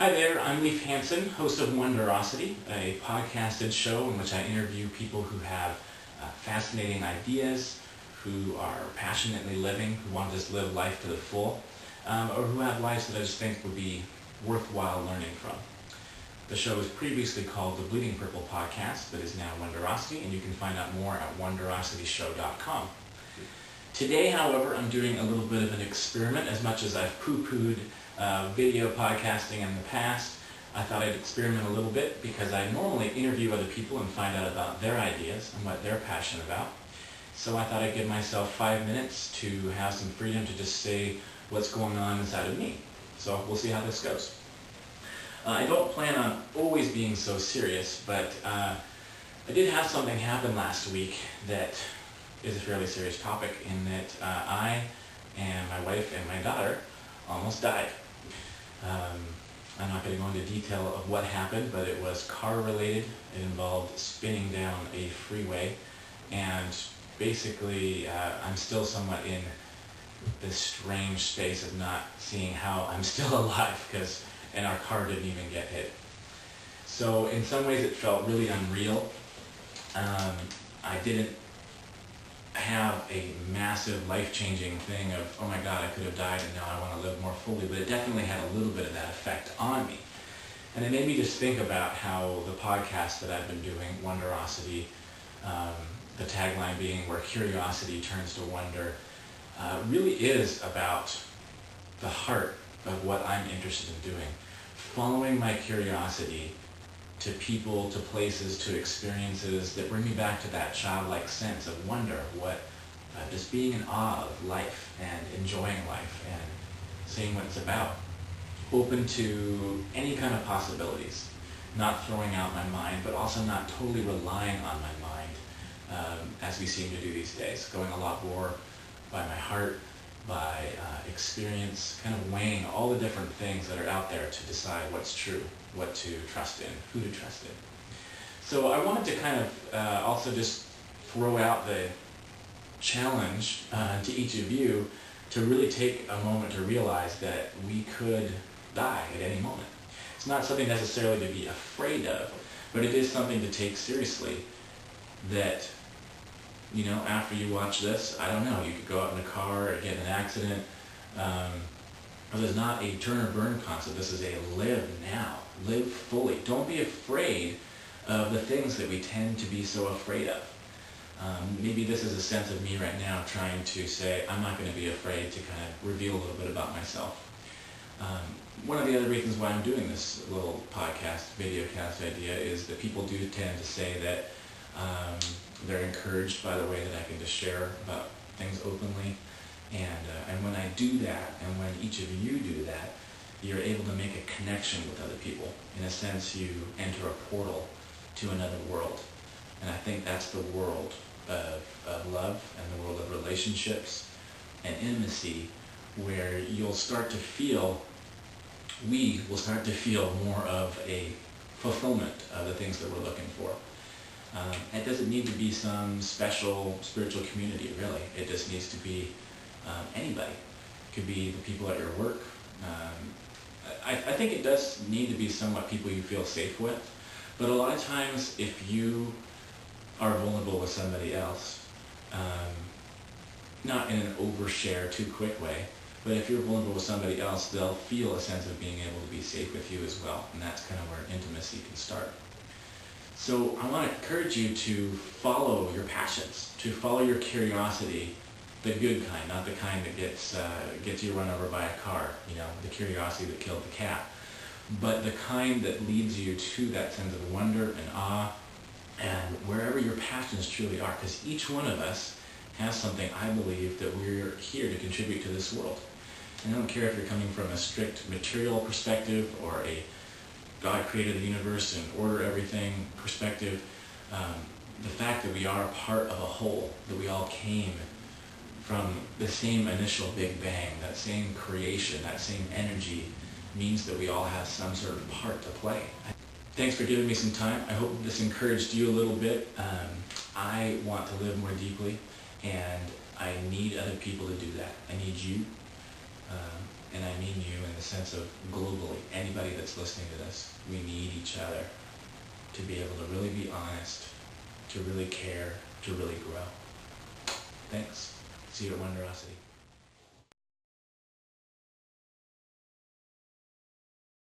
Hi there, I'm Leif Hansen, host of Wonderosity, a podcasted show in which I interview people who have fascinating ideas, who are passionately living, who want to just live life to the full, or who have lives that I just think would be worthwhile learning from. The show was previously called the Bleeding Purple Podcast, but is now Wonderosity, and you can find out more at wonderosityshow.com. Today, however, I'm doing a little bit of an experiment. As much as I've poo-pooed video podcasting in the past, I thought I'd experiment a little bit because I normally interview other people and find out about their ideas and what they're passionate about. So I thought I'd give myself 5 minutes to have some freedom to just say what's going on inside of me. So we'll see how this goes. I don't plan on always being so serious, but I did have something happen last week that is a fairly serious topic, in that I and my wife and my daughter almost died. I'm not going to go into detail of what happened, but it was car related. It involved spinning down a freeway, and basically I'm still somewhat in this strange space of not seeing how I'm still alive, and our car didn't even get hit. So in some ways it felt really unreal. I didn't have a massive life-changing thing of, oh my God, I could have died and now I want to live more fully, but it definitely had a little bit of that effect on me. And it made me just think about how the podcast that I've been doing, Wonderosity, the tagline being where curiosity turns to wonder, really is about the heart of what I'm interested in doing. Following my curiosity to people, to places, to experiences that bring me back to that childlike sense of wonder, just being in awe of life and enjoying life and seeing what it's about. Open to any kind of possibilities, not throwing out my mind, but also not totally relying on my mind, as we seem to do these days, going a lot more by my heart, by experience, kind of weighing all the different things that are out there to decide what's true, what to trust in, who to trust in. So I wanted to kind of also just throw out the challenge to each of you to really take a moment to realize that we could die at any moment. It's not something necessarily to be afraid of, but it is something to take seriously. That, you know, after you watch this, I don't know, you could go out in a car or get in an accident. This is not a turn or burn concept. This is a live now, live fully. Don't be afraid of the things that we tend to be so afraid of. Maybe this is a sense of me right now trying to say, I'm not going to be afraid to kind of reveal a little bit about myself. One of the other reasons why I'm doing this little podcast, video cast idea, is that people do tend to say that they're encouraged by the way that I can just share about things openly. And when I do that, and when each of you do that, you're able to make a connection with other people. In a sense, you enter a portal to another world. And I think that's the world of love and the world of relationships and intimacy, where you'll start to feel, we will start to feel more of a fulfillment of the things that we're looking for. It doesn't need to be some special spiritual community, really. It just needs to be anybody. It could be the people at your work. I think it does need to be somewhat people you feel safe with, but a lot of times if you are vulnerable with somebody else, not in an overshare too quick way, but if you're vulnerable with somebody else, they'll feel a sense of being able to be safe with you as well, and that's kind of where intimacy can start. So I want to encourage you to follow your passions, to follow your curiosity, the good kind, not the kind that gets you run over by a car, you know, the curiosity that killed the cat, but the kind that leads you to that sense of wonder and awe, and wherever your passions truly are, because each one of us has something, I believe, that we're here to contribute to this world. And I don't care if you're coming from a strict material perspective or a God created the universe and order everything perspective. The fact that we are part of a whole, that we all came from the same initial Big Bang, that same creation, that same energy, means that we all have some sort of part to play. Thanks for giving me some time. I hope this encouraged you a little bit. I want to live more deeply, and I need other people to do that. I need you. and I mean you in the sense of globally, anybody that's listening to this, we need each other to be able to really be honest, to really care, to really grow. Thanks. See you at Wonderosity.